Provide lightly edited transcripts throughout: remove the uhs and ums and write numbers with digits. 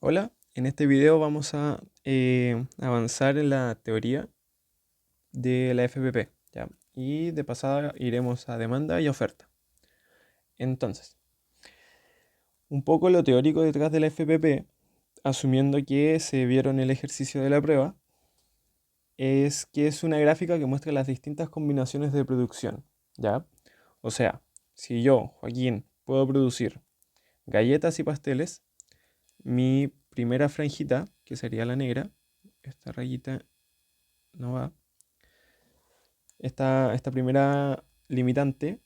Hola, en este video vamos a avanzar en la teoría de la FPP, ¿ya? Y de pasada iremos a demanda y oferta. Entonces, un poco lo teórico detrás de la FPP, asumiendo que se vieron el ejercicio de la prueba, es que es una gráfica que muestra las distintas combinaciones de producción, ¿ya? O sea, si yo, Joaquín, puedo producir galletas y pasteles, mi primera franjita, que sería la negra, esta rayita no va. Esta primera limitante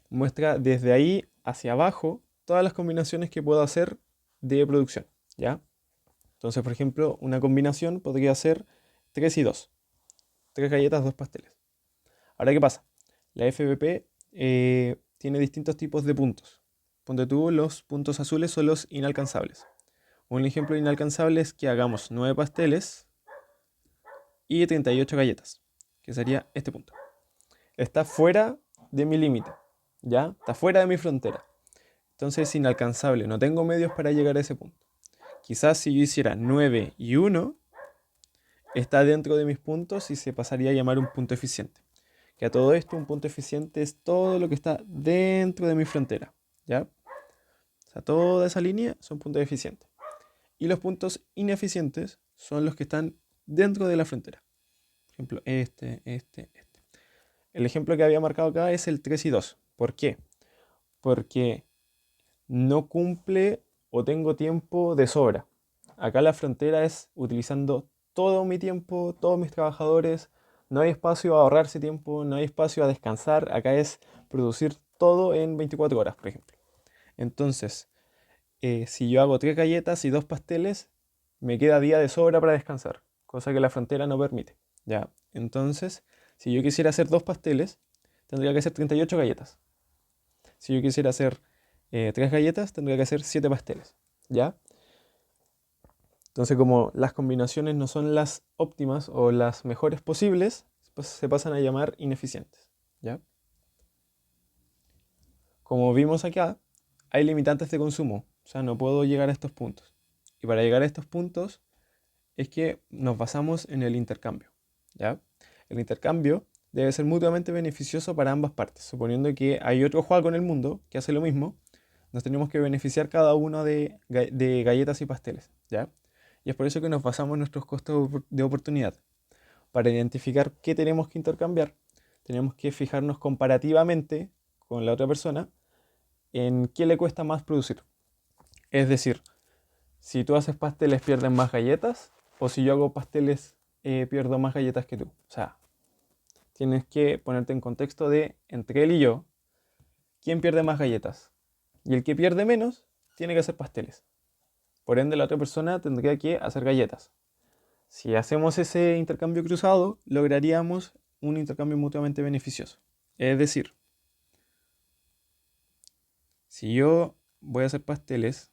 muestra desde ahí hacia abajo todas las combinaciones que puedo hacer de producción, ¿ya? Entonces, por ejemplo, una combinación podría ser 3 y 2, 3 galletas, 2 pasteles. Ahora, ¿qué pasa? La FBP tiene distintos tipos de puntos. Ponte tú, los puntos azules son los inalcanzables. Un ejemplo inalcanzable es que hagamos 9 pasteles y 38 galletas, que sería este punto. Está fuera de mi límite, ¿ya? Está fuera de mi frontera. Entonces es inalcanzable, no tengo medios para llegar a ese punto. Quizás si yo hiciera 9 y 1, está dentro de mis puntos y se pasaría a llamar un punto eficiente. Que a todo esto un punto eficiente es todo lo que está dentro de mi frontera, ¿ya? O sea, toda esa línea son puntos eficientes. Y los puntos ineficientes son los que están dentro de la frontera. Por ejemplo, este. El ejemplo que había marcado acá es el 3 y 2. ¿Por qué? Porque no cumple o tengo tiempo de sobra. Acá la frontera es utilizando todo mi tiempo, todos mis trabajadores. No hay espacio a ahorrarse tiempo, no hay espacio a descansar. Acá es producir todo en 24 horas, por ejemplo. Entonces, si yo hago 3 galletas y 2 pasteles, me queda día de sobra para descansar, cosa que la frontera no permite. ¿Ya? Entonces, si yo quisiera hacer 2 pasteles, tendría que hacer 38 galletas. Si yo quisiera hacer 3 galletas, tendría que hacer 7 pasteles. ¿Ya? Entonces, como las combinaciones no son las óptimas o las mejores posibles, pues se pasan a llamar ineficientes. ¿Ya? Como vimos acá, hay limitantes de consumo. O sea, no puedo llegar a estos puntos. Y para llegar a estos puntos es que nos basamos en el intercambio. ¿Ya? El intercambio debe ser mutuamente beneficioso para ambas partes. Suponiendo que hay otro juego en el mundo que hace lo mismo, nos tenemos que beneficiar cada uno de galletas y pasteles, ¿ya? Y es por eso que nos basamos en nuestros costos de oportunidad. Para identificar qué tenemos que intercambiar, tenemos que fijarnos comparativamente con la otra persona en qué le cuesta más producir. Es decir, si tú haces pasteles pierden más galletas o si yo hago pasteles pierdo más galletas que tú. O sea, tienes que ponerte en contexto de entre él y yo, ¿quién pierde más galletas? Y el que pierde menos tiene que hacer pasteles. Por ende, la otra persona tendría que hacer galletas. Si hacemos ese intercambio cruzado, lograríamos un intercambio mutuamente beneficioso. Es decir, si yo voy a hacer pasteles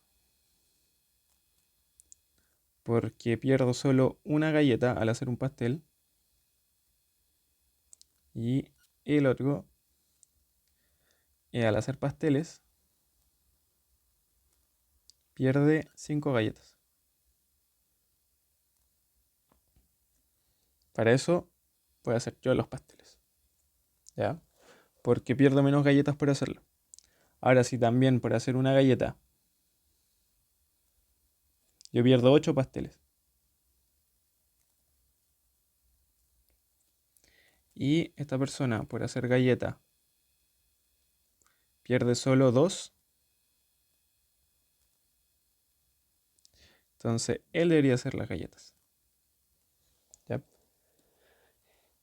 porque pierdo solo una galleta al hacer un pastel y el otro al hacer pasteles pierde 5 galletas. Para eso voy a hacer yo los pasteles, ¿ya? Porque pierdo menos galletas por hacerlo. Ahora, si también por hacer una galleta yo pierdo 8 pasteles y esta persona por hacer galleta pierde solo 2, entonces él debería hacer las galletas, ¿ya?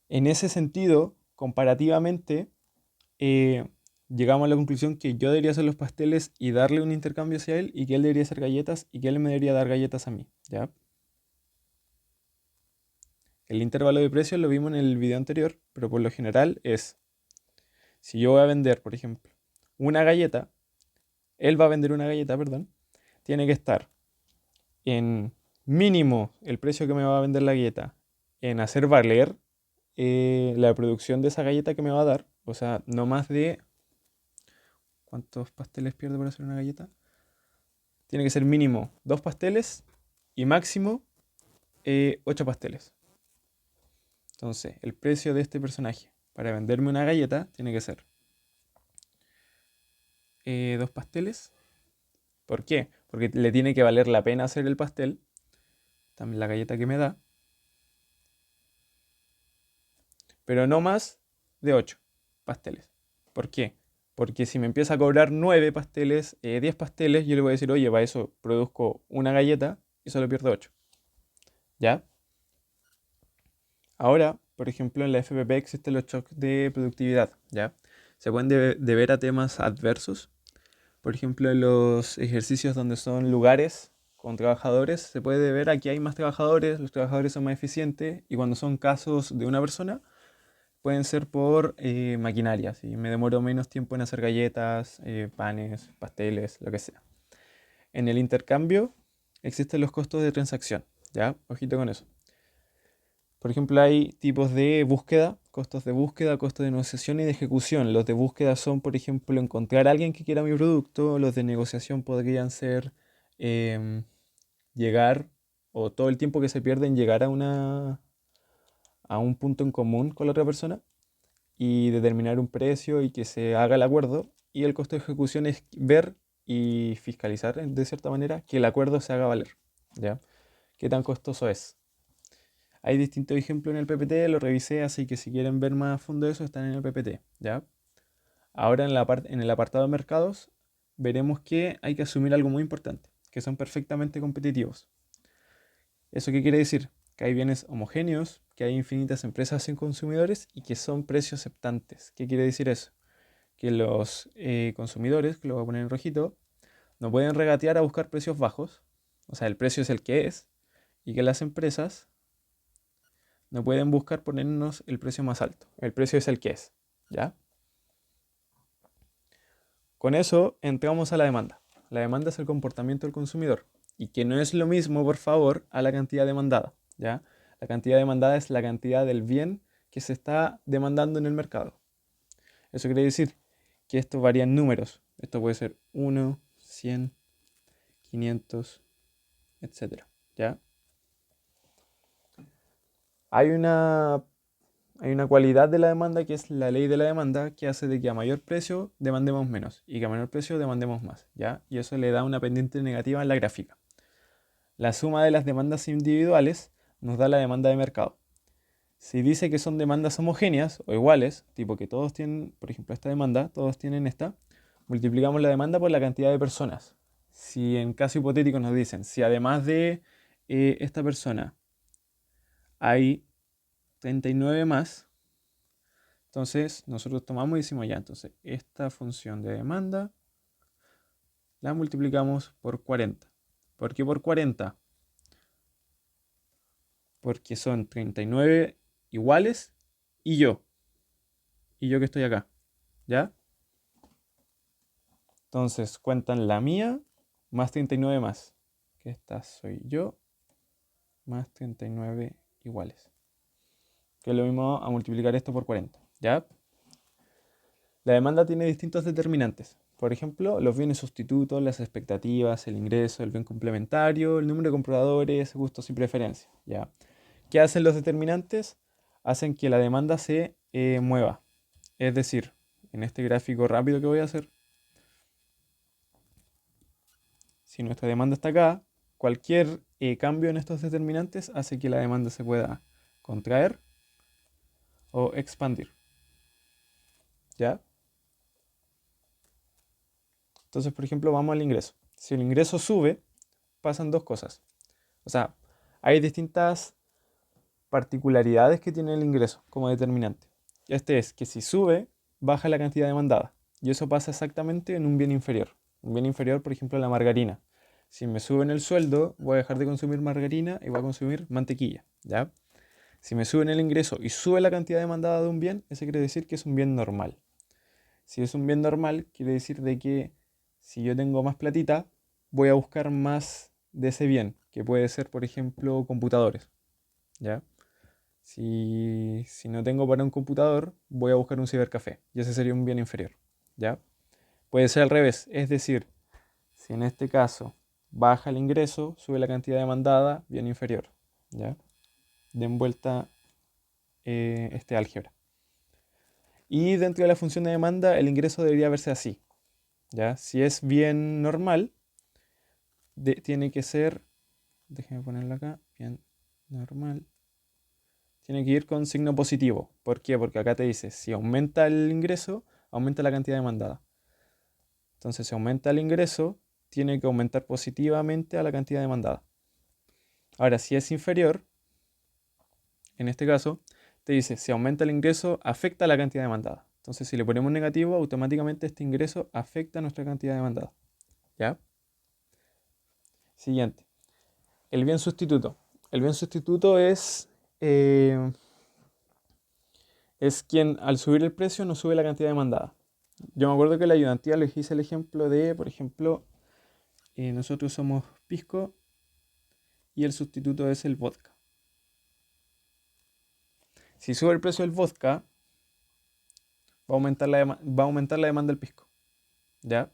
En ese sentido, comparativamente, eh, llegamos a la conclusión que yo debería hacer los pasteles y darle un intercambio hacia él y que él debería hacer galletas y que él me debería dar galletas a mí, ¿ya? El intervalo de precios lo vimos en el video anterior, pero por lo general es, si yo voy a vender, por ejemplo, una galleta, él va a vender una galleta, perdón, tiene que estar en mínimo el precio que me va a vender la galleta, en hacer valer la producción de esa galleta que me va a dar, o sea, no más de... ¿Cuántos pasteles pierde por hacer una galleta? tiene que ser mínimo 2 pasteles y máximo 8 pasteles. Entonces, el precio de este personaje para venderme una galleta tiene que ser 2 pasteles. ¿Por qué? Porque le tiene que valer la pena hacer el pastel. También la galleta que me da. Pero no más de 8 pasteles. ¿Por qué? Porque si me empieza a cobrar 9 pasteles, 10 pasteles, yo le voy a decir, oye, para eso produzco una galleta y solo pierdo 8. ¿Ya? Ahora, por ejemplo, en la FPP existen los shocks de productividad, ¿ya? Se pueden deber a temas adversos. Por ejemplo, en los ejercicios donde son lugares con trabajadores, se puede ver a que hay más trabajadores, los trabajadores son más eficientes, y cuando son casos de una persona, pueden ser por maquinaria, ¿sí? Me demoro menos tiempo en hacer galletas, panes, pasteles, lo que sea. En el intercambio existen los costos de transacción, ¿ya? Ojito con eso. Por ejemplo, hay tipos de búsqueda, costos de negociación y de ejecución. Los de búsqueda son, por ejemplo, encontrar a alguien que quiera mi producto. Los de negociación podrían ser em, llegar o todo el tiempo que se pierde en llegar a un punto en común con la otra persona y determinar un precio y que se haga el acuerdo. Y el costo de ejecución es ver y fiscalizar de cierta manera que el acuerdo se haga valer, ¿ya? ¿Qué tan costoso es? Hay distintos ejemplos en el PPT, lo revisé, así que si quieren ver más a fondo eso, están en el PPT, ¿ya? Ahora en el apartado de mercados, veremos que hay que asumir algo muy importante, que son perfectamente competitivos. ¿Eso qué quiere decir? Que hay bienes homogéneos, que hay infinitas empresas sin consumidores y que son precios aceptantes. ¿Qué quiere decir eso? Que los consumidores, que lo voy a poner en rojito, no pueden regatear a buscar precios bajos, o sea, el precio es el que es, y que las empresas no pueden buscar ponernos el precio más alto. El precio es el que es, ¿ya? Con eso entramos a la demanda. La demanda es el comportamiento del consumidor y que no es lo mismo, por favor, a la cantidad demandada, ¿ya? La cantidad demandada es la cantidad del bien que se está demandando en el mercado. Eso quiere decir que esto varía en números. Esto puede ser 1, 100, 500, etcétera, ¿ya? Hay una Hay una cualidad de la demanda que es la ley de la demanda que hace de que a mayor precio demandemos menos y que a menor precio demandemos más, ¿ya? Y eso le da una pendiente negativa en la gráfica. La suma de las demandas individuales nos da la demanda de mercado. Si dice que son demandas homogéneas o iguales, tipo que todos tienen, por ejemplo, esta demanda, todos tienen esta, multiplicamos la demanda por la cantidad de personas. Si en caso hipotético nos dicen, si además de esta persona hay 39 más, entonces nosotros tomamos y decimos ya, entonces esta función de demanda la multiplicamos por 40. ¿Por qué por 40? Porque son 39 iguales y yo. Y yo que estoy acá. ¿Ya? Entonces cuentan la mía más 39 más. Que esta soy yo más 39 iguales. Que es lo mismo a multiplicar esto por 40. ¿Ya? La demanda tiene distintos determinantes. Por ejemplo, los bienes sustitutos, las expectativas, el ingreso, el bien complementario, el número de compradores, gustos y preferencias. ¿Ya? ¿Qué hacen los determinantes? Hacen que la demanda se mueva. Es decir, en este gráfico rápido que voy a hacer, si nuestra demanda está acá, cualquier cambio en estos determinantes hace que la demanda se pueda contraer o expandir. ¿Ya? Entonces, por ejemplo, vamos al ingreso. Si el ingreso sube, pasan dos cosas. O sea, hay distintas particularidades que tiene el ingreso como determinante. Este es que si sube, baja la cantidad demandada. Y eso pasa exactamente en un bien inferior. Un bien inferior, por ejemplo, la margarina. Si me suben el sueldo, voy a dejar de consumir margarina y voy a consumir mantequilla, ¿ya? Si me suben el ingreso y sube la cantidad demandada de un bien, eso quiere decir que es un bien normal. Si es un bien normal, quiere decir de que si yo tengo más platita, voy a buscar más de ese bien, que puede ser, por ejemplo, computadores, ¿ya? Si no tengo para un computador, voy a buscar un cibercafé, y ese sería un bien inferior, ¿ya? Puede ser al revés, es decir, si en este caso baja el ingreso, sube la cantidad demandada, bien inferior. ¿Ya? Den vuelta este álgebra. Y dentro de la función de demanda, el ingreso debería verse así. ¿Ya? Si es bien normal, tiene que ser, déjenme ponerlo acá, bien normal, tiene que ir con signo positivo. ¿Por qué? Porque acá te dice, si aumenta el ingreso, aumenta la cantidad demandada. Entonces, si aumenta el ingreso, tiene que aumentar positivamente a la cantidad demandada. Ahora, si es inferior, en este caso, te dice, si aumenta el ingreso, afecta la cantidad demandada. Entonces, si le ponemos negativo, automáticamente este ingreso afecta nuestra cantidad demandada. ¿Ya? Siguiente. El bien sustituto. El bien sustituto eh, es quien al subir el precio no sube la cantidad demandada. Yo me acuerdo que en la ayudantía les hice el ejemplo de, por ejemplo, nosotros somos pisco y el sustituto es el vodka. Si sube el precio del vodka, va a aumentar la demanda del pisco. ¿Ya?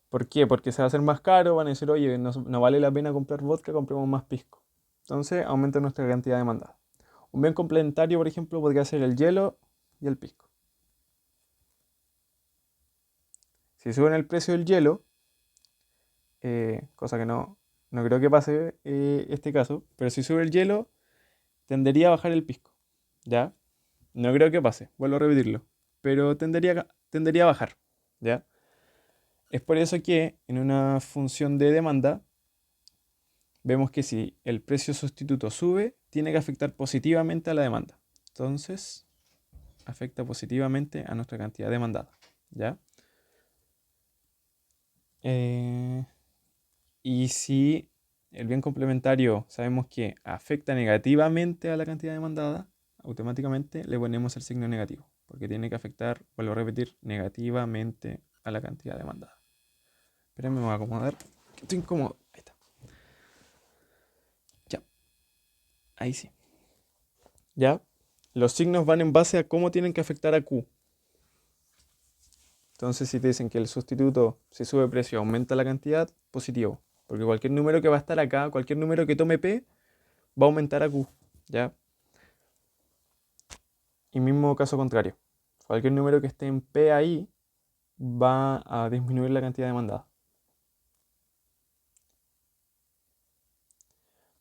¿Por qué? Porque se va a hacer más caro, van a decir, oye, no vale la pena comprar vodka, compremos más pisco. Entonces aumenta nuestra cantidad demandada. Un bien complementario, por ejemplo, podría ser el hielo y el pisco. Si suben el precio del hielo, cosa que no creo que pase este caso, pero si sube el hielo, tendería a bajar el pisco. ¿Ya? No creo que pase, vuelvo a repetirlo, pero tendería a bajar. ¿Ya? Es por eso que en una función de demanda vemos que si el precio sustituto sube, tiene que afectar positivamente a la demanda. Entonces, afecta positivamente a nuestra cantidad demandada. ¿Ya? Eh, y si el bien complementario sabemos que afecta negativamente a la cantidad demandada, automáticamente le ponemos el signo negativo, porque tiene que afectar, vuelvo a repetir, negativamente a la cantidad demandada. Espérenme, me voy a acomodar, que estoy incómodo. Ahí está. Ya, ahí sí. ¿Ya? Los signos van en base a cómo tienen que afectar a Q. Entonces, si te dicen que el sustituto, si sube precio, aumenta la cantidad, positivo. Porque cualquier número que va a estar acá, cualquier número que tome P, va a aumentar a Q. ¿Ya? Y mismo caso contrario. Cualquier número que esté en P ahí, va a disminuir la cantidad demandada.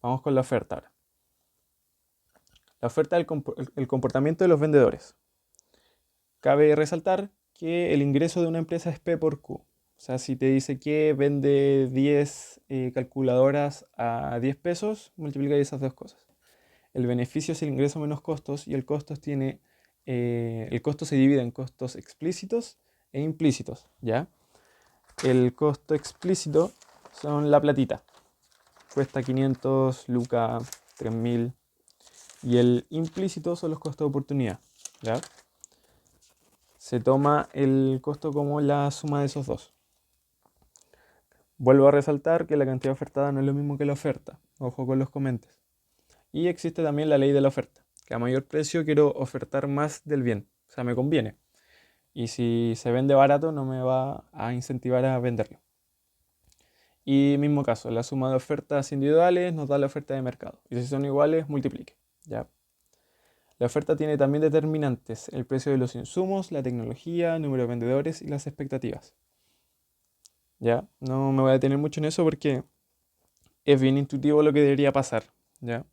Vamos con la oferta ahora. La oferta es el comportamiento de los vendedores. Cabe resaltar que el ingreso de una empresa es P por Q. O sea, si te dice que vende 10 calculadoras a 10 pesos, multiplica esas dos cosas. El beneficio es el ingreso menos costos y el costo se divide en costos explícitos e implícitos, ¿ya? El costo explícito son la platita. Cuesta 500, lucas, 3000. Y el implícito son los costos de oportunidad, ¿ya? Se toma el costo como la suma de esos dos. Vuelvo a resaltar que la cantidad ofertada no es lo mismo que la oferta. Ojo con los comentes. Y existe también la ley de la oferta, que a mayor precio quiero ofertar más del bien. O sea, me conviene. Y si se vende barato, no me va a incentivar a venderlo. Y mismo caso, la suma de ofertas individuales nos da la oferta de mercado. Y si son iguales, multiplique. ¿Ya? La oferta tiene también determinantes: el precio de los insumos, la tecnología, el número de vendedores y las expectativas. ¿Ya? No me voy a detener mucho en eso porque es bien intuitivo lo que debería pasar. ¿Ya?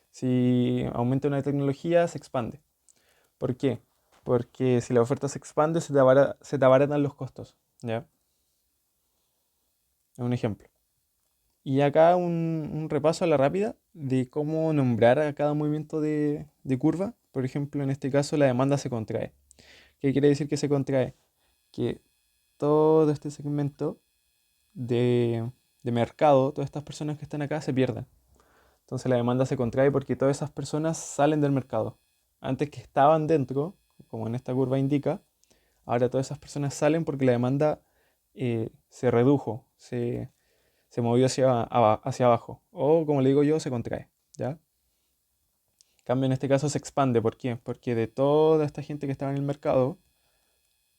Si aumenta una tecnología, se expande. ¿Por qué? Porque si la oferta se expande, se te abaratan los costos. ¿Ya? Es un ejemplo. Y acá un repaso a la rápida de cómo nombrar a cada movimiento de curva. Por ejemplo, en este caso la demanda se contrae. ¿Qué quiere decir que se contrae? Que todo este segmento de mercado, todas estas personas que están acá se pierden. Entonces la demanda se contrae porque todas esas personas salen del mercado. Antes que estaban dentro, como en esta curva indica, ahora todas esas personas salen porque la demanda se redujo, se movió hacia abajo. O como le digo yo, se contrae. ¿Ya? En cambio, en este caso se expande. ¿Por qué? Porque de toda esta gente que estaba en el mercado,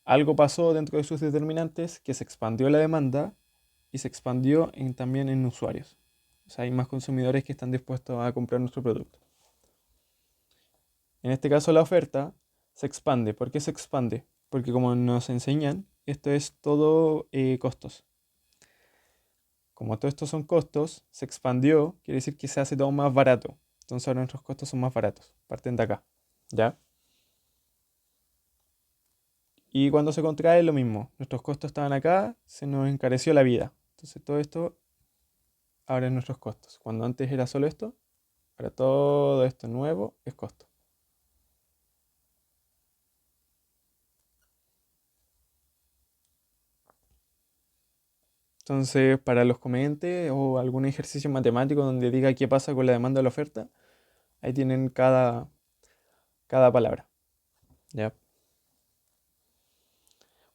algo pasó dentro de sus determinantes que se expandió la demanda y se expandió también en usuarios. O sea, hay más consumidores que están dispuestos a comprar nuestro producto. En este caso la oferta se expande. ¿Por qué se expande? Porque como nos enseñan, esto es todo costos. Como todo esto son costos, se expandió, quiere decir que se hace todo más barato. Entonces ahora nuestros costos son más baratos. Parten de acá. ¿Ya? Y cuando se contrae lo mismo. Nuestros costos estaban acá, se nos encareció la vida. Entonces todo esto ahora es nuestros costos. Cuando antes era solo esto, ahora todo esto nuevo es costo. Entonces, para los comentes o algún ejercicio matemático donde diga qué pasa con la demanda o la oferta, ahí tienen cada palabra. ¿Ya?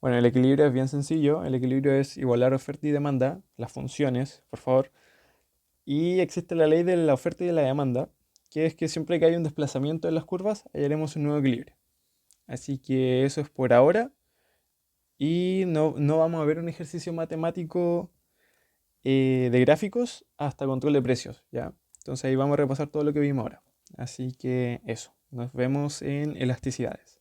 Bueno, el equilibrio es bien sencillo. El equilibrio es igualar oferta y demanda, las funciones, por favor. Y existe la ley de la oferta y de la demanda, que es que siempre que hay un desplazamiento en las curvas, hallaremos un nuevo equilibrio. Así que eso es por ahora. Y no vamos a ver un ejercicio matemático de gráficos hasta control de precios, ¿ya? Entonces ahí vamos a repasar todo lo que vimos ahora. Así que eso, nos vemos en elasticidades.